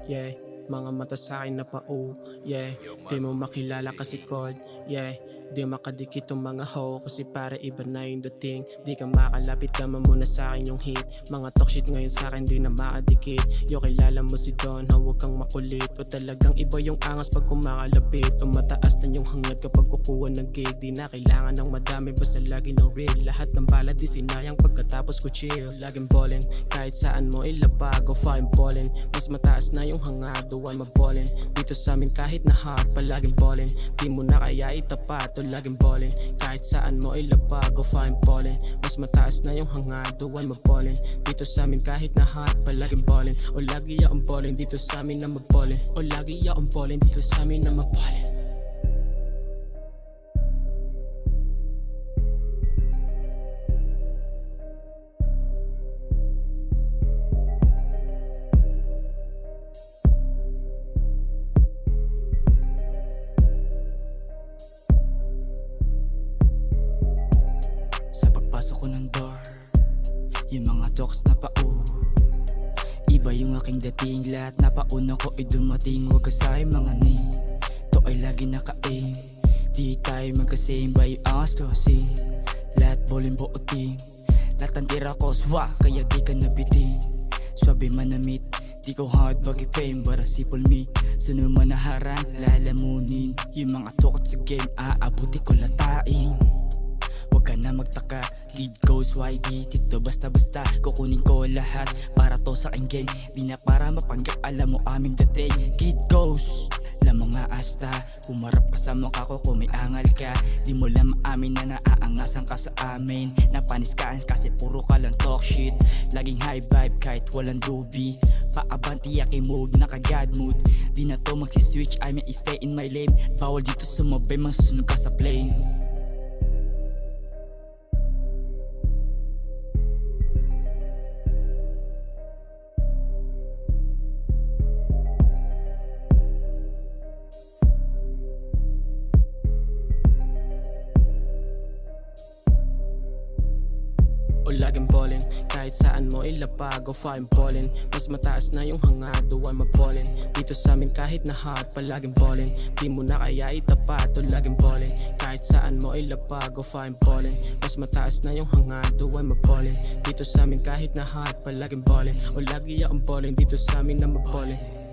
yeah. Mga mata sa akin na pao, yeah. Di mo makilala kasi cold, yeah. Di makadikit tong mga hoe kasi para iba na yung dating. Di ka makalapit, kama muna sa akin yung hit. Mga talk shit ngayon sa akin di na makadikit. Yo, kilala mo si Don, huwag kang makulit. O talagang iba yung angas pag kumakalapit. O mataas na yung hangad kapag kukuha ng gig. Di na kailangan ng madami, basta lagi ng real. Lahat ng bala di sinayang pagkatapos ko chill. Laging ballin, kahit saan mo ilapag o fine ballin. Mas mataas na yung hangad, o I'm a ballin. Dito sa amin kahit na hot, palaging ballin. Di mo na kaya itapat o laging ballin. Kahit saan mo ilapag o fine ballin. Mas mataas na yung hangad, o I'm a ballin. Dito sa amin kahit na hot, palaging ballin. O lagi akong ballin, dito sa amin na maballin. O lagi akong ballin, dito sa amin na maballin. Sa pagpasok ko ng door, yung mga talks na pao, iba yung aking dating. Lahat na pauna ko ay dumating. Huwag ka sa'yo mga name, to ay lagi naka-aim. Di tayo magkasame ba yung angas ko kasi lahat ballin buo team. Lahat ang tira ko swak, kaya di ka nabiting. Swabe manamit, di ko hard mag-fame, but a simple me. Sunod manaharan, lalamunin. Yung mga tukot sa game, aabuti ko latain. Huwag ka na magtaka, lead goes YD. Tito basta-basta, kukunin ko lahat para to sa aking game. Di na para mapanggap, alam mo aming dating. Kid goes, lamang nga asta. Humarap ka sa mukha ko kung may angal ka. Di mo lang maamin na naaangasan ka sa amin. Napanis ka kasi puro ka lang talk shit. Laging high vibe kahit walang doobie. Paabanti yaki mode, naka-god mood. Di na to magsiswitch, I may stay in my lane. Bawal dito sumabay, masusunod ka sa plane. O laging ballin, kahit saan mo ilapag o fine ballin. Mas mataas na yung hangad, o I'm a ballin. Dito sa amin kahit na hot, palaging ballin. Di mo na kaya itapat, o laging ballin. Kahit saan mo ilapag o fine ballin. Mas mataas na yung hangad, o I'm a ballin. Dito sa amin kahit na hot, palaging ballin. O lagi akong ballin, dito sa amin na maballin.